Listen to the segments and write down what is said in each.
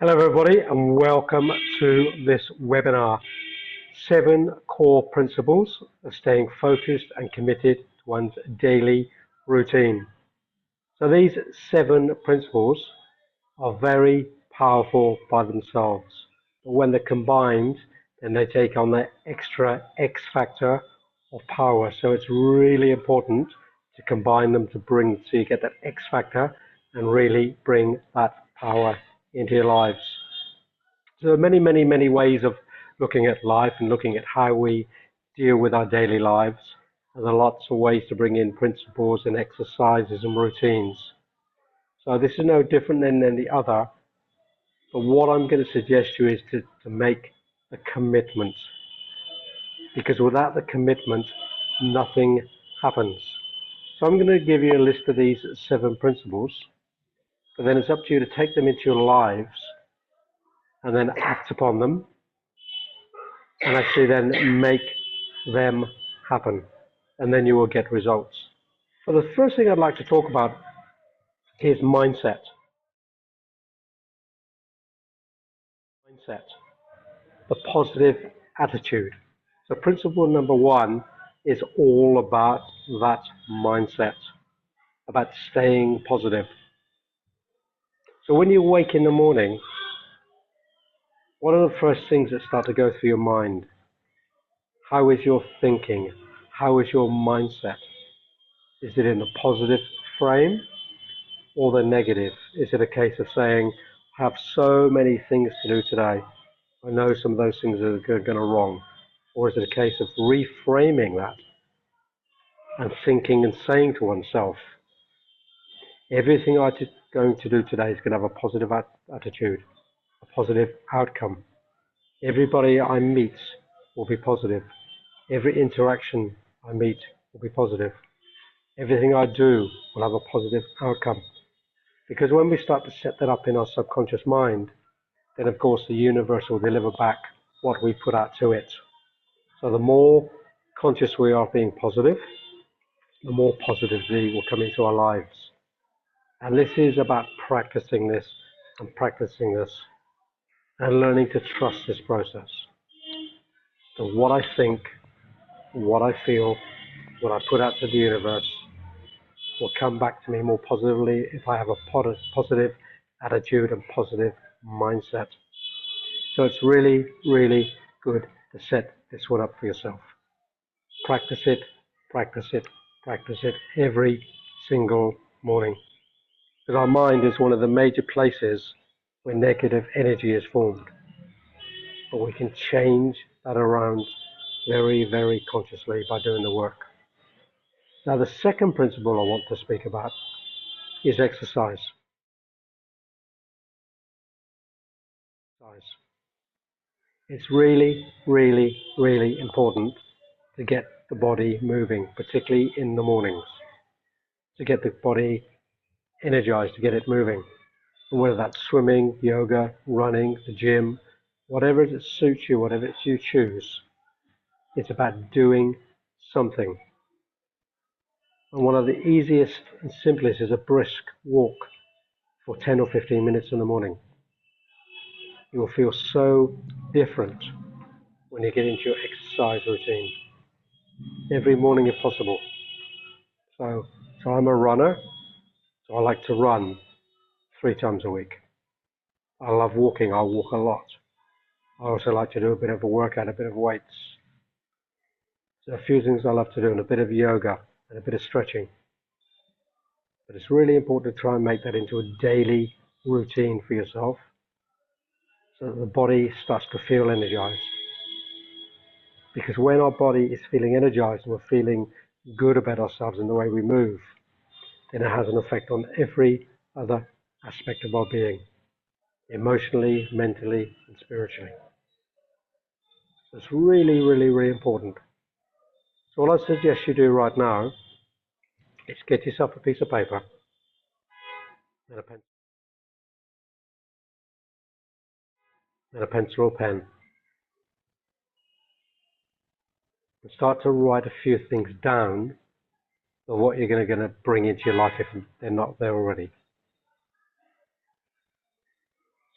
Hello everybody and welcome to this webinar, 7 core principles of staying focused and committed to one's daily routine. So these 7 principles are very powerful by themselves, but when they're combined then they take on the extra X factor of power. So it's really important to combine them so you get that X factor and really bring that power into your lives. So there are many ways of looking at life and looking at how we deal with our daily lives. And there are lots of ways to bring in principles and exercises and routines. So this is no different than any other. But what I'm going to suggest to you is to make a commitment. Because without the commitment, nothing happens. So I'm going to give you a list of these 7 principles. But then it's up to you to take them into your lives and then act upon them and actually then make them happen, and then you will get results. So the first thing I'd like to talk about is mindset. The positive attitude. So principle number 1 is all about that mindset, about staying positive. So when you wake in the morning, what are the first things that start to go through your mind? How is your thinking? How is your mindset? Is it in a positive frame or the negative? Is it a case of saying, I have so many things to do today, I know some of those things are going to wrong? Or is it a case of reframing that and thinking and saying to oneself, everything I'm going to do today is going to have a positive attitude, a positive outcome. Everybody I meet will be positive. Every interaction I meet will be positive. Everything I do will have a positive outcome. Because when we start to set that up in our subconscious mind, then of course the universe will deliver back what we put out to it. So the more conscious we are of being positive, the more positivity will come into our lives. And this is about practicing this and learning to trust this process. So what I think, what I feel, what I put out to the universe will come back to me more positively if I have a positive attitude and positive mindset. So it's really good to set this one up for yourself. Practice it every single morning. Because our mind is one of the major places where negative energy is formed. But we can change that around very consciously by doing the work. Now the second principle I want to speak about is exercise. It's really important to get the body moving, particularly in the mornings, to get the body energized, to get it moving. And whether that's swimming, yoga, running, the gym, whatever it suits you, whatever it you choose, it's about doing something. And one of the easiest and simplest is a brisk walk for 10 or 15 minutes in the morning. You will feel so different when you get into your exercise routine. Every morning if possible. So I'm a runner, so I like to run 3 times a week. I love walking, I walk a lot. I also like to do a bit of a workout, a bit of weights. So a few things I love to do, and a bit of yoga and a bit of stretching. But it's really important to try and make that into a daily routine for yourself so that the body starts to feel energized. Because when our body is feeling energized and we're feeling good about ourselves and the way we move, then it has an effect on every other aspect of our being, emotionally, mentally, and spiritually. So it's really important. So what I suggest you do right now is get yourself a piece of paper and a pencil or pen and start to write a few things down of what you're going to bring into your life if they're not there already.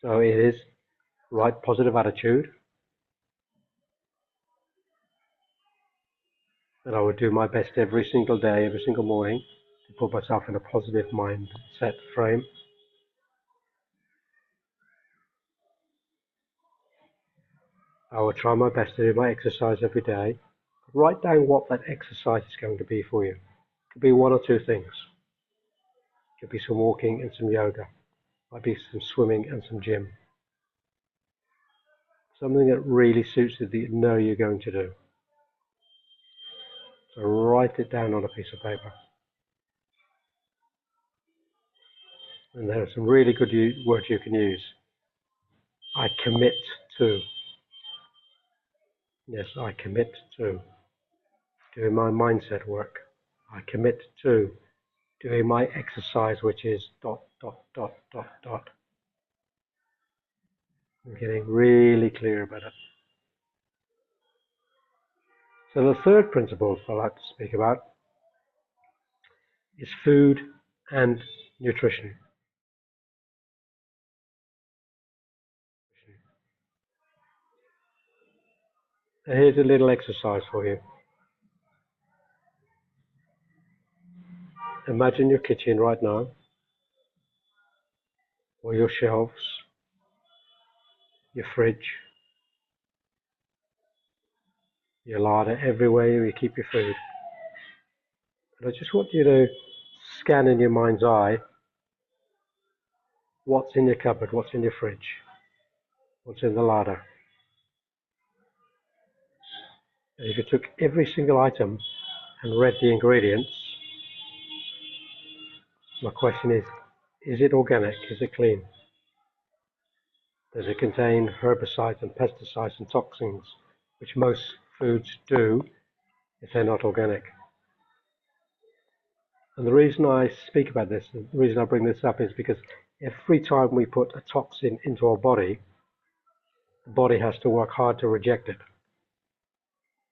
So it is right positive attitude, and I would do my best every single day, every single morning, to put myself in a positive mindset frame. I will try my best to do my exercise every day. Write down what that exercise is going to be for you. It could be one or two things. It could be some walking and some yoga. Might be some swimming and some gym. Something that really suits you that you know you're going to do. So write it down on a piece of paper. And there are some really good words you can use. I commit to. Yes, I commit to doing my mindset work. I commit to doing my exercise, which is ... I'm getting really clear about it. So the third principle I like to speak about is food and nutrition. And here's a little exercise for you. Imagine your kitchen right now, or your shelves, your fridge, your larder, everywhere you keep your food. And I just want you to scan in your mind's eye what's in your cupboard, what's in your fridge, what's in the larder. And if you took every single item and read the ingredients, my question is it organic? Is it clean? Does it contain herbicides and pesticides and toxins, which most foods do if they're not organic? And the reason I speak about this, the reason I bring this up is because every time we put a toxin into our body, the body has to work hard to reject it.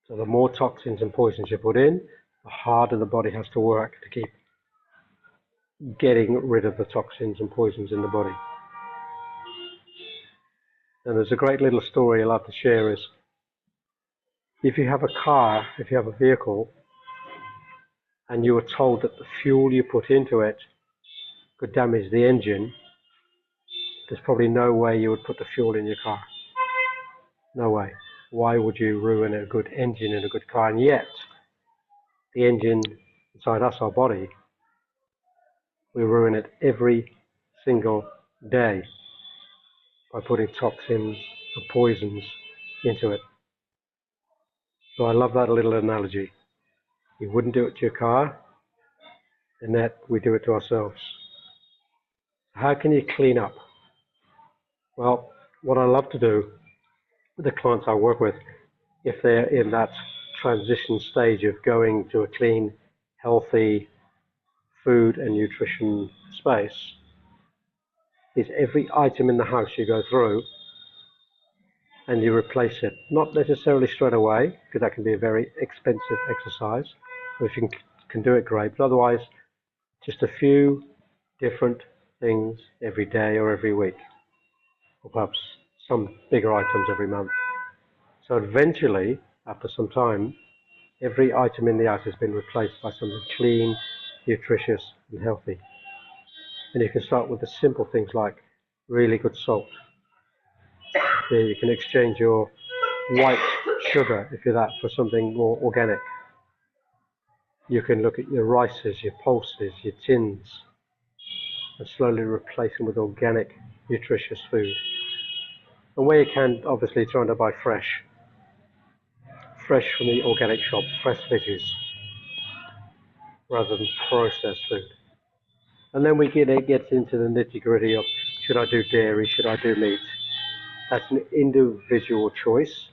So the more toxins and poisons you put in, the harder the body has to work to keep getting rid of the toxins and poisons in the body. And there's a great little story I love to share is, if you have a car, if you have a vehicle, and you were told that the fuel you put into it could damage the engine, there's probably no way you would put the fuel in your car. No way. Why would you ruin a good engine in a good car? And yet, the engine inside us, our body, we ruin it every single day by putting toxins and poisons into it. So I love that little analogy. You wouldn't do it to your car, and that we do it to ourselves. How can you clean up? Well, what I love to do with the clients I work with, if they're in that transition stage of going to a clean, healthy food and nutrition space, is every item in the house you go through and you replace it. Not necessarily straight away, because that can be a very expensive exercise. But if you can do it, great. But otherwise, just a few different things every day or every week, or perhaps some bigger items every month. So eventually, after some time, every item in the house has been replaced by something clean, nutritious, and healthy. And you can start with the simple things like really good salt. You can exchange your white sugar, if you're that, for something more organic. You can look at your rices, your pulses, your tins, and slowly replace them with organic, nutritious food. And where you can, obviously, trying to buy fresh from the organic shops, fresh veggies, rather than processed food. And then we get into the nitty-gritty of, should I do dairy, should I do meat? That's an individual choice.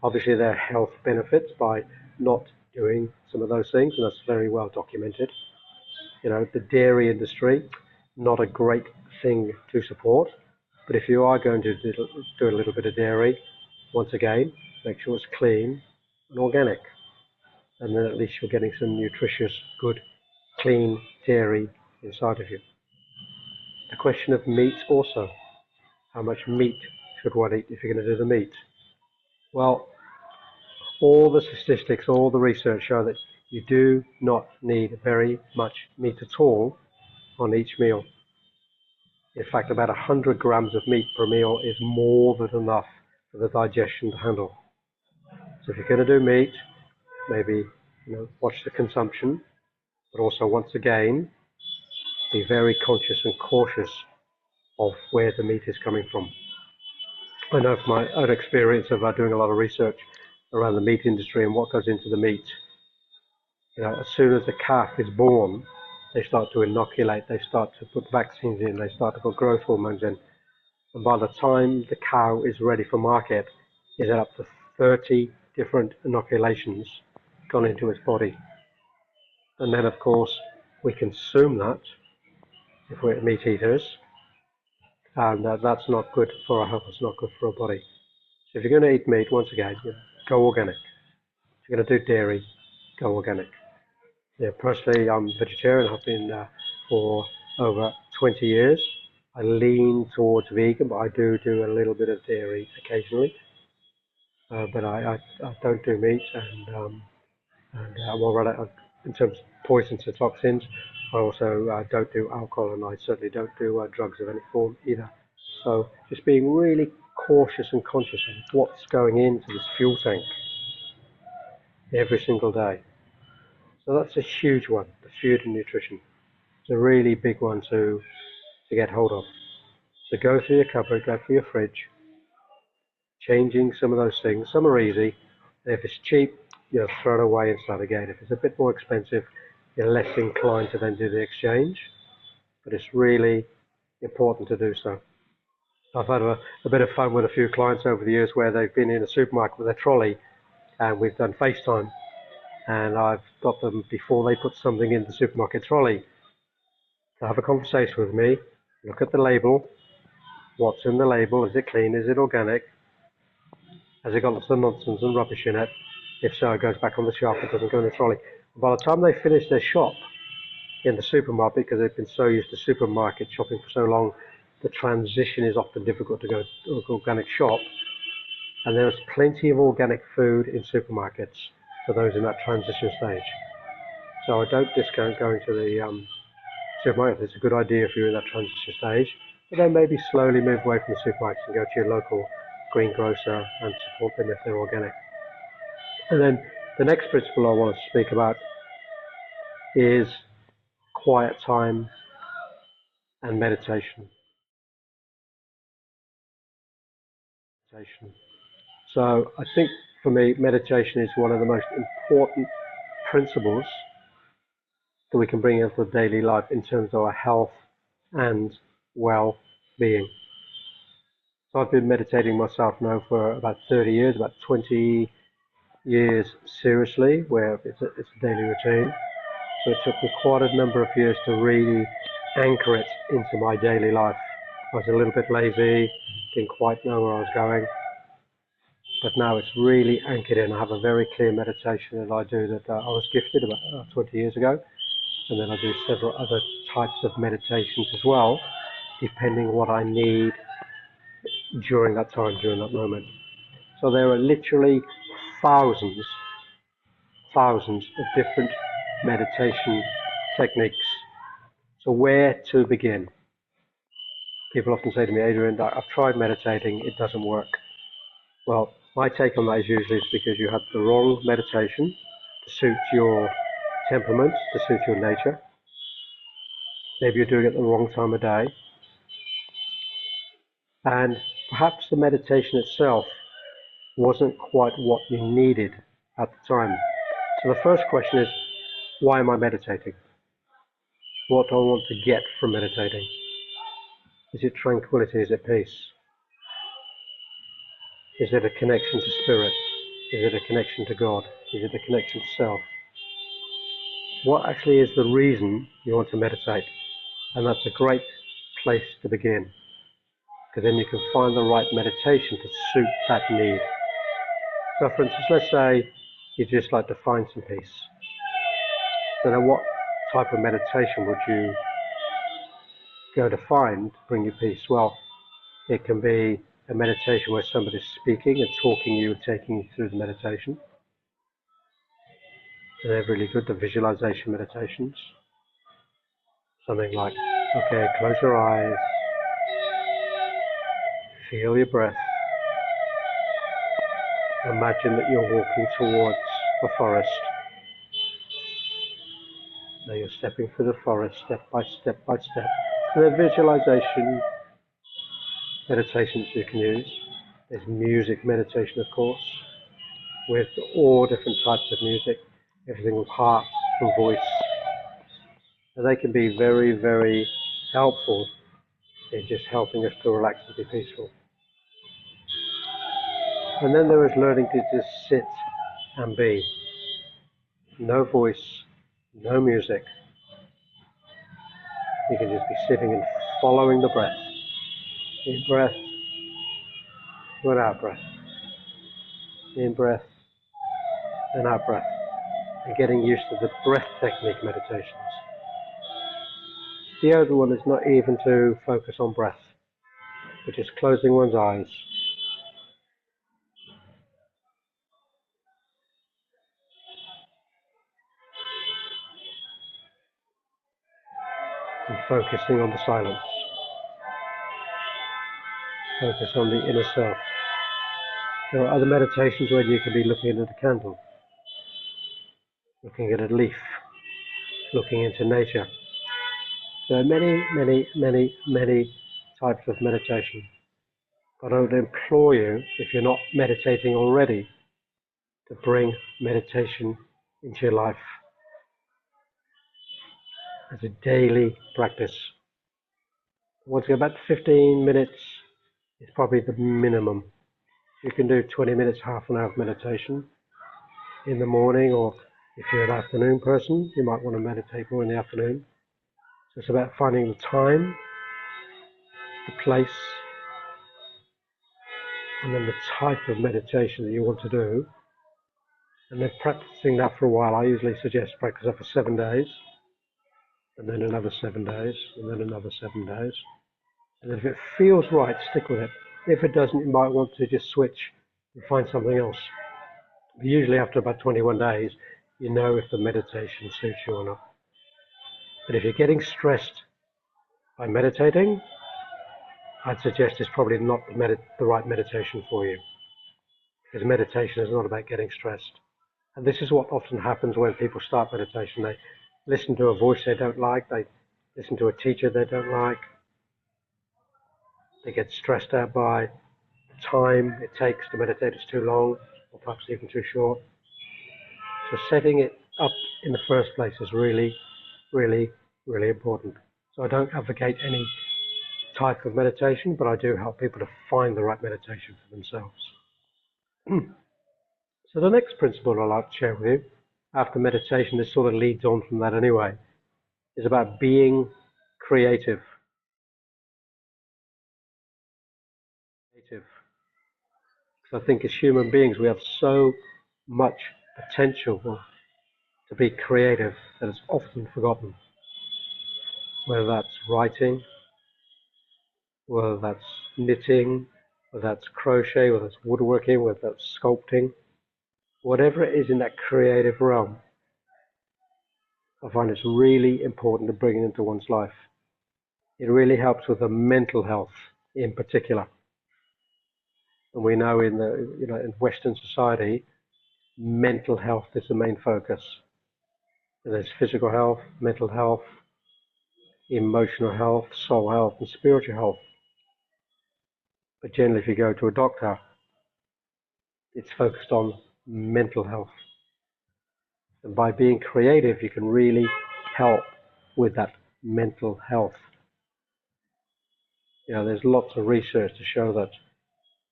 Obviously, there are health benefits by not doing some of those things, and that's very well documented. You know, the dairy industry, not a great thing to support, but if you are going to do a little bit of dairy, once again, make sure it's clean and organic, and then at least you're getting some nutritious, good, clean dairy inside of you. The question of meat also. How much meat should one eat if you're going to do the meat? Well, all the statistics, all the research show that you do not need very much meat at all on each meal. In fact, about 100 grams of meat per meal is more than enough for the digestion to handle. So if you're going to do meat, maybe watch the consumption, but also once again, be very conscious and cautious of where the meat is coming from. I know from my own experience of doing a lot of research around the meat industry and what goes into the meat. As soon as the calf is born, they start to inoculate, they start to put vaccines in, they start to put growth hormones in. And by the time the cow is ready for market, it's had up to 30 different inoculations gone into its body. And then, of course, we consume that if we're meat eaters, and that's not good for our health, it's not good for our body. So if you're going to eat meat, once again, go organic. If you're going to do dairy, go organic. Personally, I'm vegetarian. I've been for over 20 years. I lean towards vegan, but I do a little bit of dairy occasionally. But I don't do meat, and well, rather, in terms of poisons and toxins, I also don't do alcohol, and I certainly don't do drugs of any form either. So just being really cautious and conscious of what's going into this fuel tank every single day. So that's a huge one, the food and nutrition. It's a really big one to get hold of. So go through your cupboard, go through your fridge, changing some of those things. Some are easy. And if it's cheap, throw it away and start again. If it's a bit more expensive, you're less inclined to then do the exchange. But it's really important to do so. I've had a bit of fun with a few clients over the years where they've been in a supermarket with a trolley, and we've done FaceTime. And I've got them, before they put something in the supermarket trolley, to have a conversation with me, look at the label, what's in the label, is it clean, is it organic, has it got lots of nonsense and rubbish in it? If so, it goes back on the shelf, it doesn't go in the trolley. By the time they finish their shop in the supermarket, because they've been so used to supermarket shopping for so long, the transition is often difficult to go to an organic shop. And there's plenty of organic food in supermarkets for those in that transition stage. So I don't discount going to the supermarket. It's a good idea if you're in that transition stage, but then maybe slowly move away from the supermarkets and go to your local green grocer and support them if they're organic. And then the next principle I want to speak about is quiet time and meditation. So I think for me, meditation is one of the most important principles that we can bring into daily life in terms of our health and well-being. So I've been meditating myself now for about 30 years, about 20 years seriously, where it's a daily routine. So it took me quite a number of years to really anchor it into my daily life. I was a little bit lazy, didn't quite know where I was going, but now it's really anchored in. I have a very clear meditation that I do that I was gifted about 20 years ago, and then I do several other types of meditations as well, depending what I need during that time, during that moment. So there are literally thousands of different meditation techniques. So where to begin? People often say to me, Adrian, I've tried meditating, it doesn't work. Well, my take on that is usually it's because you had the wrong meditation to suit your temperament, to suit your nature. Maybe you're doing it at the wrong time of day. And perhaps the meditation itself wasn't quite what you needed at the time. So the first question is, why am I meditating? What do I want to get from meditating? Is it tranquility? Is it peace? Is it a connection to spirit? Is it a connection to God? Is it a connection to self? What actually is the reason you want to meditate? And that's a great place to begin, because then you can find the right meditation to suit that need. So for instance, let's say you'd just like to find some peace. So then what type of meditation would you go to find to bring you peace? Well, It can be a meditation where somebody's speaking and talking you and taking you through the meditation. So they're really good, the visualization meditations. Something like, okay, close your eyes, feel your breath. Imagine that you're walking towards the forest. Now you're stepping through the forest step by step by step. And then visualization meditations you can use. There's music meditation, of course, with all different types of music, everything with heart and voice. And they can be very, very helpful in just helping us to relax and be peaceful. And then there is learning to just sit and be. No voice, no music. You can just be sitting and following the breath. In breath, with out breath. In breath and out breath. And getting used to the breath technique meditations. The other one is not even to focus on breath, but just closing one's eyes and focusing on the silence. Focus on the inner self. There are other meditations where you can be looking at a candle, looking at a leaf, looking into nature. There are many, many, many, many types of meditation. But I would implore you, if you're not meditating already, to bring meditation into your life as a daily practice. Once you get about 15 minutes is probably the minimum. You can do 20 minutes, half an hour of meditation in the morning, or if you're an afternoon person, you might want to meditate more in the afternoon. So it's about finding the time, the place, and then the type of meditation that you want to do, and then practicing that for a while. I usually suggest practice that for 7 days, and then another 7 days, and then another 7 days. And if it feels right, stick with it. If it doesn't, you might want to just switch and find something else. But usually after about 21 days, you know if the meditation suits you or not. But if you're getting stressed by meditating, I'd suggest it's probably not the right meditation for you. Because meditation is not about getting stressed. And this is what often happens when people start meditation. They listen to a voice they don't like, they listen to a teacher they don't like, they get stressed out by the time it takes to meditate is too long, or perhaps even too short. So setting it up in the first place is really, really, really important. So I don't advocate any type of meditation, but I do help people to find the right meditation for themselves. So the next principle I'd like to share with you, after meditation, this sort of leads on from that anyway, is about being creative. Because I think as human beings, we have so much potential to be creative that is often forgotten. Whether that's writing, whether that's knitting, whether that's crochet, whether that's woodworking, whether that's sculpting, whatever it is in that creative realm, I find it's really important to bring it into one's life. It really helps with the mental health in particular. And we know in Western society, mental health is the main focus. And there's physical health, mental health, emotional health, soul health, and spiritual health. But generally, if you go to a doctor, it's focused on mental health. And by being creative, you can really help with that mental health. There's lots of research to show that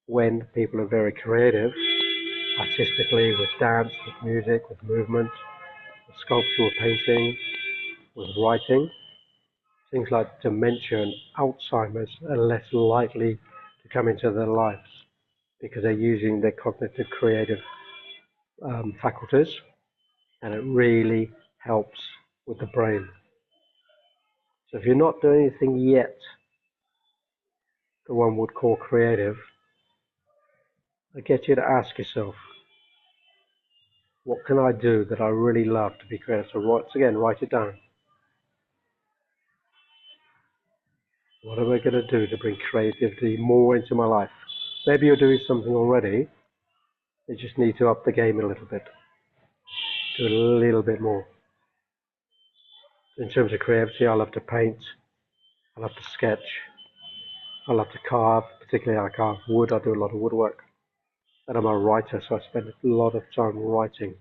when people are very creative, artistically, with dance, with music, with movement, with sculpture, with painting, with writing, things like dementia and Alzheimer's are less likely to come into their lives because they're using their cognitive creative faculties, and it really helps with the brain. So if you're not doing anything yet that one would call creative, I get you to ask yourself, what can I do that I really love to be creative? So once again, write it down. What am I going to do to bring creativity more into my life? Maybe you're doing something already. You just need to up the game a little bit. Do a little bit more. In terms of creativity, I love to paint. I love to sketch. I love to carve, particularly I carve wood. I do a lot of woodwork. And I'm a writer, so I spend a lot of time writing.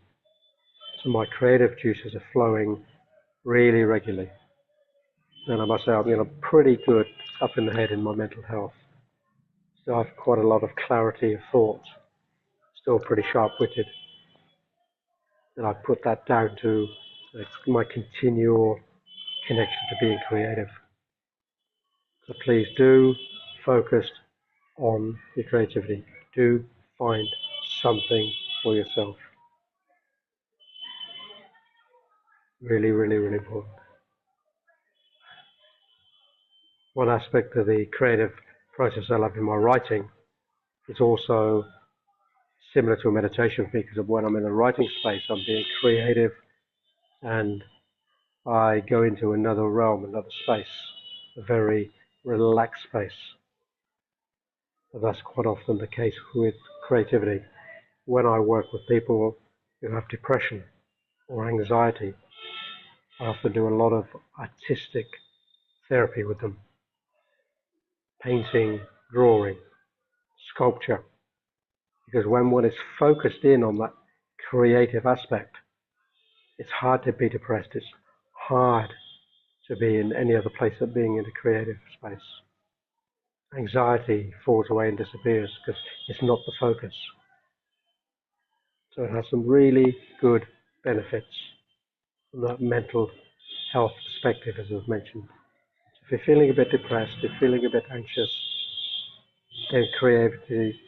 So my creative juices are flowing really regularly. And I must say, I'm pretty good up in the head in my mental health. So I have quite a lot of clarity of thought. Still pretty sharp-witted. And I put that down to my continual connection to being creative. So please do focus on your creativity. Do find something for yourself. Really, really, really important. One aspect of the creative process I love in my writing is also similar to a meditation for me, because when I'm in a writing space, I'm being creative and I go into another realm, another space, a very relaxed space. And that's quite often the case with creativity. When I work with people who have depression or anxiety, I often do a lot of artistic therapy with them. Painting, drawing, sculpture. Because when one is focused in on that creative aspect, it's hard to be depressed. It's hard to be in any other place than being in a creative space. Anxiety falls away and disappears because it's not the focus. So it has some really good benefits from that mental health perspective, as I've mentioned. If you're feeling a bit depressed, if you're feeling a bit anxious, then creativity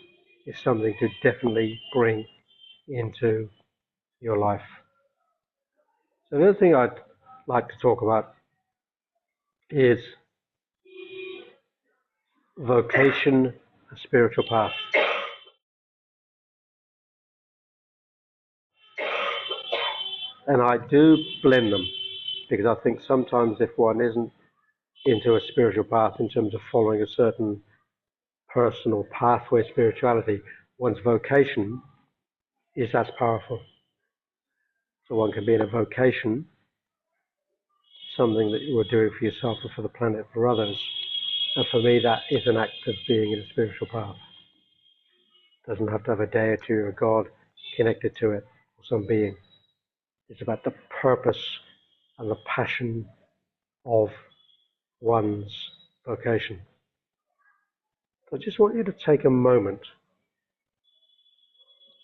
is something to definitely bring into your life. So the other thing I'd like to talk about is vocation and spiritual path. And I do blend them because I think sometimes if one isn't into a spiritual path in terms of following a certain personal pathway spirituality, one's vocation is as powerful. So one can be in a vocation, something that you are doing for yourself or for the planet, for others. And for me, that is an act of being in a spiritual path. It doesn't have to have a deity or a God connected to it or some being. It's about the purpose and the passion of one's vocation. So I just want you to take a moment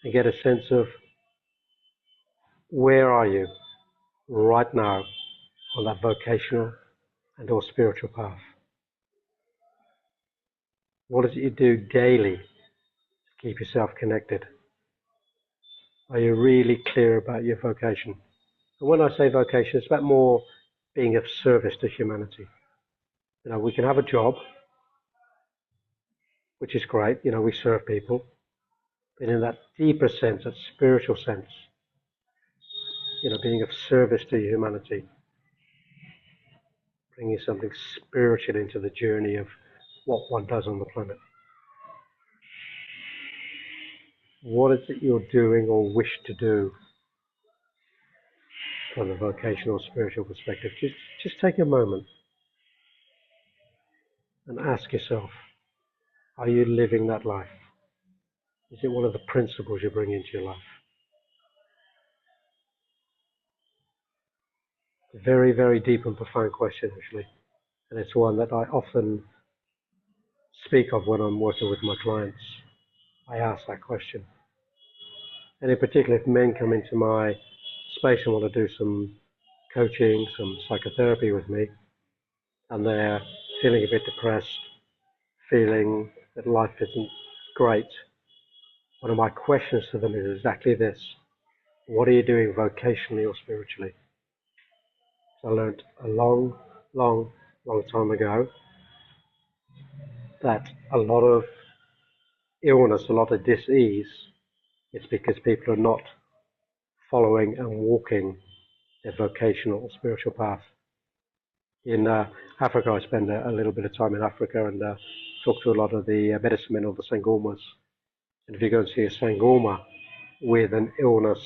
and get a sense of where are you right now on that vocational and or spiritual path. What is it you do daily to keep yourself connected? Are you really clear about your vocation? And when I say vocation, it's about more being of service to humanity. We can have a job, which is great. We serve people. But in that deeper sense, that spiritual sense, being of service to humanity, bringing something spiritual into the journey of what one does on the planet. What is it you're doing or wish to do from a vocational spiritual perspective? Just take a moment and ask yourself, are you living that life? Is it one of the principles you bring into your life? It's a very, very deep and profound question, actually. And it's one that I often speak of when I'm working with my clients. I ask that question. And in particular, if men come into my space and want to do some coaching, some psychotherapy with me, and they're feeling a bit depressed, feeling that life isn't great, one of my questions to them is exactly this. What are you doing vocationally or spiritually? So I learned a long, long, long time ago that a lot of illness, a lot of dis-ease, is because people are not following and walking their vocational or spiritual path. In Africa, I spend a little bit of time in Africa and talk to a lot of the medicine men or the Sangomas. And if you go and see a Sangoma with an illness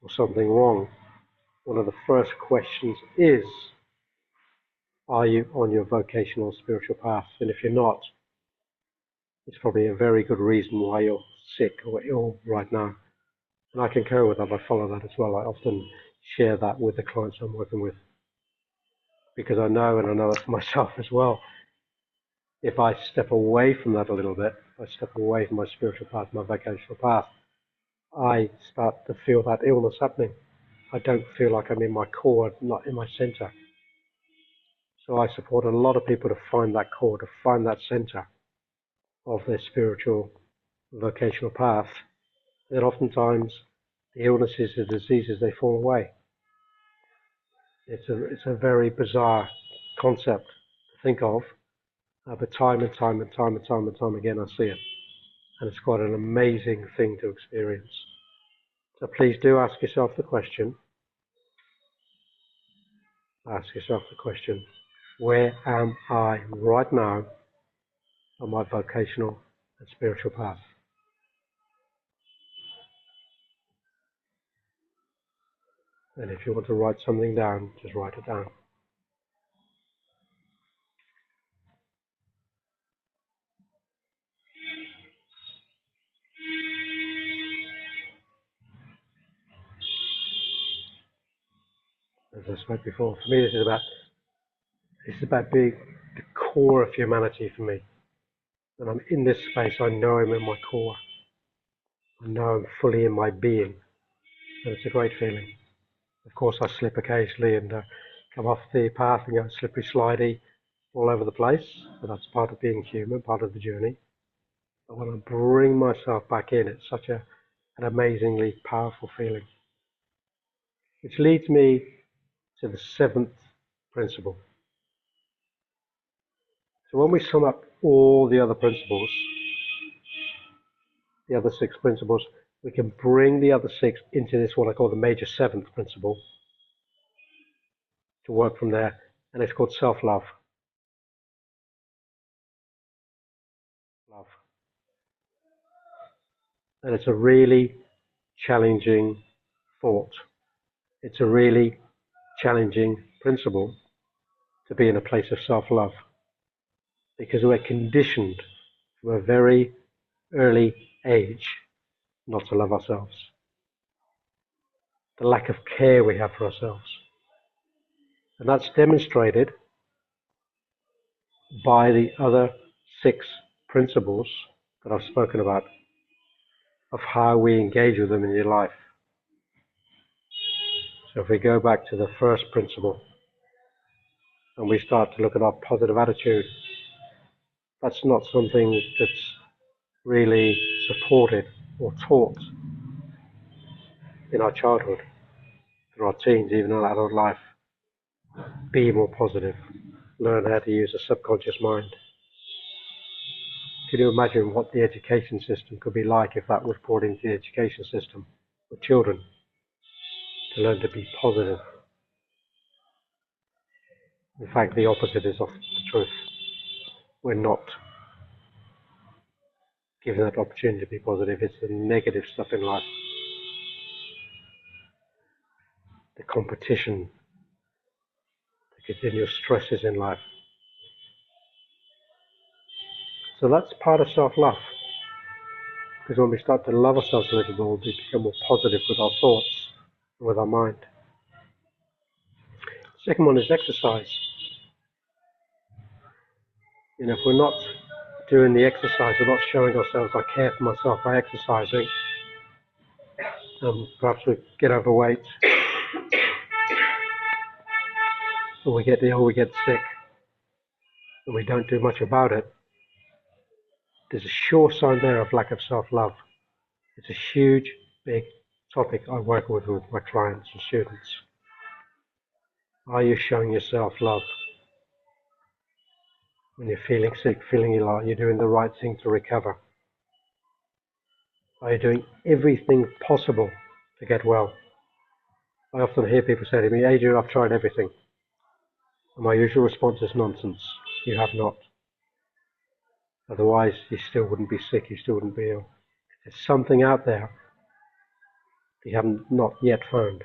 or something wrong, one of the first questions is, are you on your vocational or spiritual path? And if you're not, it's probably a very good reason why you're sick or ill right now. And I concur with that. I follow that as well. I often share that with the clients I'm working with because I know, and I know that for myself as well, if I step away from that a little bit, if I step away from my spiritual path, my vocational path, I start to feel that illness happening. I don't feel like I'm in my core, not in my center. So I support a lot of people to find that core, to find that center of their spiritual vocational path. Then oftentimes the illnesses, the diseases, they fall away. It's a very bizarre concept to think of, but time and time and time and time and time again I see it. And it's quite an amazing thing to experience. So please do ask yourself the question, where am I right now on my vocational and spiritual path? And if you want to write something down, just write it down. As I spoke before, for me this is about being the core of humanity for me. When I'm in this space, I know I'm in my core. I know I'm fully in my being. And it's a great feeling. Of course, I slip occasionally and come off the path and go slippery, slidey all over the place. But that's part of being human, part of the journey. But when I bring myself back in, it's such an amazingly powerful feeling. Which leads me to the seventh principle. So when we sum up all the other principles, the other six principles, we can bring the other six into this, what I call the major seventh principle, to work from there, and it's called self-love. Love. And it's a really challenging thought. It's a really challenging principle to be in a place of self-love, because we're conditioned from a very early age not to love ourselves. The lack of care we have for ourselves. And that's demonstrated by the other six principles that I've spoken about, of how we engage with them in your life. So if we go back to the first principle and we start to look at our positive attitude, that's not something that's really supported or taught in our childhood, through our teens, even in our adult life. Be more positive. Learn how to use a subconscious mind. Can you imagine what the education system could be like if that was brought into the education system for children, to learn to be positive? In fact, the opposite is often the truth. We're not given that opportunity to be positive. It's the negative stuff in life. The competition, the continuous stresses in life. So that's part of self-love. Because when we start to love ourselves a little more, we become more positive with our thoughts and with our mind. The second one is exercise. If we're not doing the exercise, we're not showing ourselves I care for myself by exercising, perhaps we get overweight, or we get ill, we get sick, and we don't do much about it. There's a sure sign there of lack of self-love. It's a huge, big topic I work with my clients and students. Are you showing yourself love? when you're feeling sick, feeling ill, are you doing the right thing to recover? Are you doing everything possible to get well? I often hear people say to me, Adrian, I've tried everything. And my usual response is nonsense. You have not. Otherwise, you still wouldn't be sick, you still wouldn't be ill. There's something out there you haven't not yet found.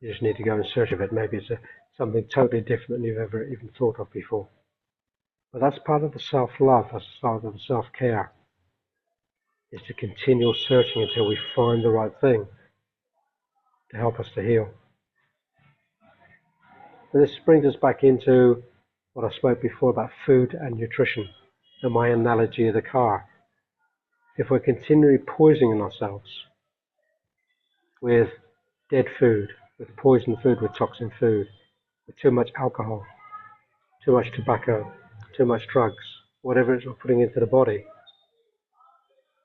You just need to go in search of it. Maybe it's something totally different than you've ever even thought of before. But that's part of the self-love, that's part of the self-care, is to continue searching until we find the right thing to help us to heal. And this brings us back into what I spoke before about food and nutrition, and my analogy of the car. If we're continually poisoning ourselves with dead food, with poison food, with toxin food, with too much alcohol, too much tobacco, too much drugs, whatever it is we're putting into the body,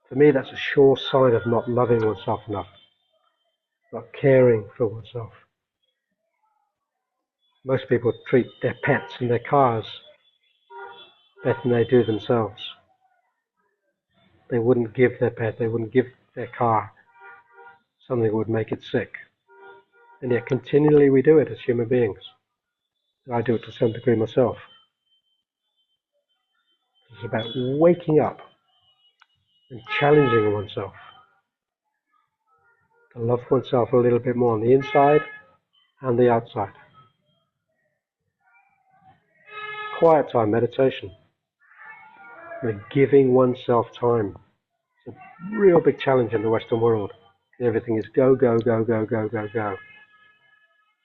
for me that's a sure sign of not loving oneself enough, not caring for oneself. Most people treat their pets and their cars better than they do themselves. They wouldn't give their pet, they wouldn't give their car something that would make it sick. And yet continually we do it as human beings. I do it to some degree myself. It's about waking up and challenging oneself to love oneself a little bit more on the inside and the outside. Quiet time, meditation, giving oneself time. It's a real big challenge in the Western world. Everything is go, go, go, go, go, go, go.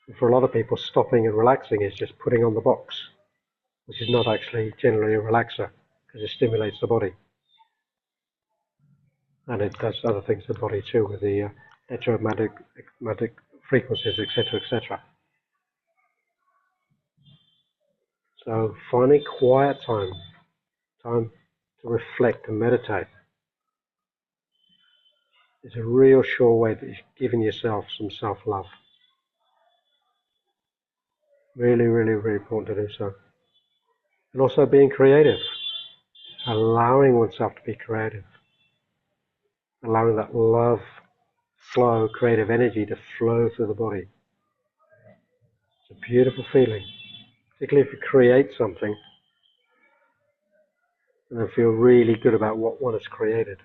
And for a lot of people, stopping and relaxing is just putting on the box, which is not actually generally a relaxer because it stimulates the body. And it does other things to the body too, with the electromagnetic frequencies, etc., etc. So finding quiet time to reflect and meditate, is a real sure way that you're giving yourself some self-love. Really, really, really important to do so. And also being creative, allowing oneself to be creative, allowing that love flow, creative energy to flow through the body. It's a beautiful feeling, particularly if you create something and then feel really good about what one has created.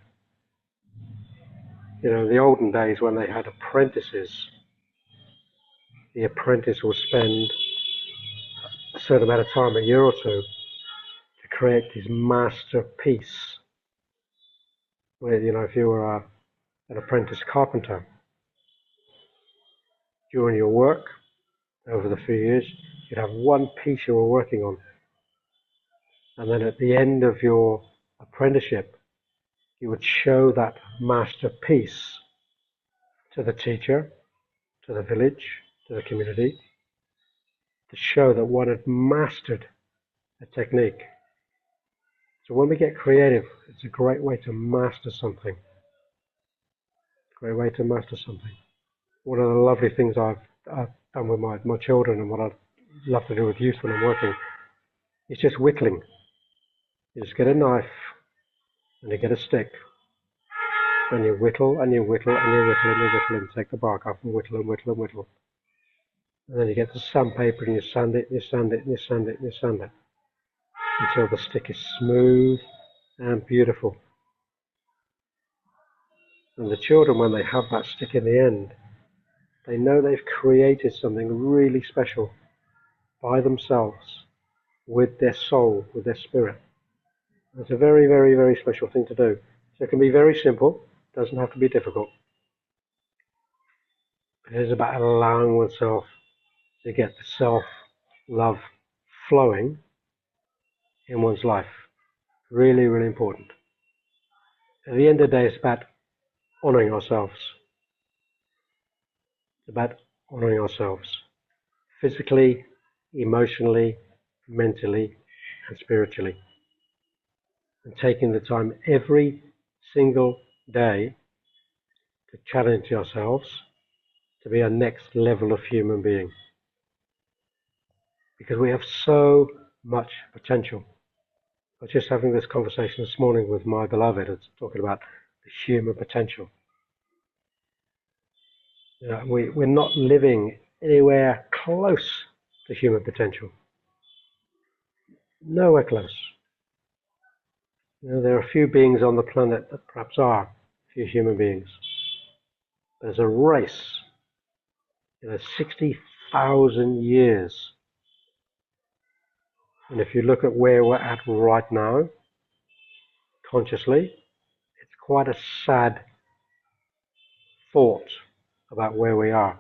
You know, in the olden days when they had apprentices, the apprentice would spend a certain amount of time, a year or two, to create his masterpiece. Where, you know, if you were an apprentice carpenter, during your work, over the few years, you'd have one piece you were working on. And then at the end of your apprenticeship, you would show that masterpiece to the teacher, to the village, to the community, to show that one had mastered a technique. So when we get creative, it's a great way to master something. Great way to master something. One of the lovely things I've done with my children, and what I'd love to do with youth when I'm working, is just whittling. You just get a knife and you get a stick, and you whittle and you whittle and you whittle and you whittle and take the bark off and whittle and whittle and whittle. And then you get the sandpaper and you sand it and you sand it and you sand it and you sand it until the stick is smooth and beautiful. And the children, when they have that stick in the end, they know they've created something really special by themselves, with their soul, with their spirit. It's a very, very, very special thing to do. So it can be very simple, doesn't have to be difficult. It is about allowing oneself to get the self-love flowing in one's life. Really, really important. At the end of the day, it's about honoring ourselves. It's about honoring ourselves. Physically, emotionally, mentally, and spiritually. And taking the time every single day to challenge ourselves to be our next level of human being. Because we have so much potential. I was just having this conversation this morning with my beloved. It's talking about the human potential. We're not living anywhere close to human potential. Nowhere close. There are a few beings on the planet that perhaps are a few human beings. There's a race, 60,000 years. And if you look at where we're at right now, consciously, it's quite a sad thought about where we are.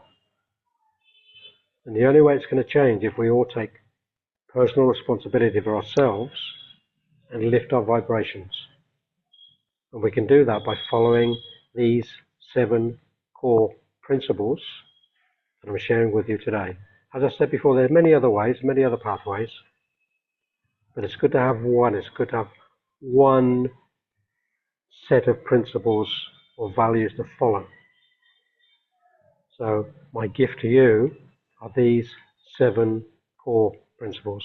And the only way it's going to change if we all take personal responsibility for ourselves and lift our vibrations. And we can do that by following these 7 core principles that I'm sharing with you today. As I said before, there are many other ways, many other pathways, but it's good to have one. It's good to have one set of principles or values to follow. So my gift to you are these 7 core principles.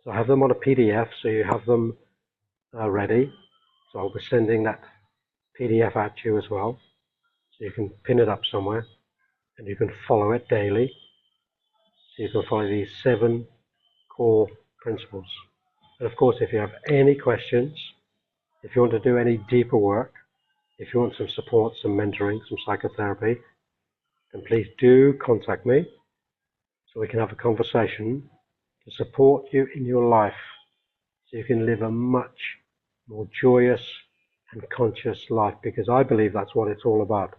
So I have them on a PDF, so you have them ready. So I'll be sending that PDF out to you as well. So you can pin it up somewhere and you can follow it daily. So you can follow these 7 core principles. And of course, if you have any questions, if you want to do any deeper work, if you want some support, some mentoring, some psychotherapy, then please do contact me so we can have a conversation to support you in your life so you can live a much more joyous and conscious life, because I believe that's what it's all about,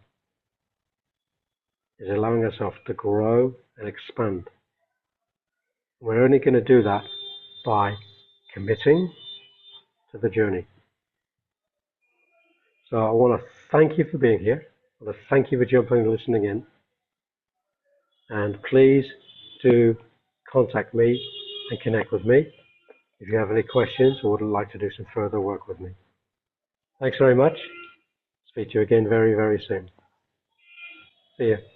is allowing ourselves to grow and expand. We're only going to do that by committing to the journey. So I want to thank you for being here. I want to thank you for jumping and listening in. And please do contact me and connect with me if you have any questions or would like to do some further work with me. Thanks very much. Speak to you again very, very soon. See you.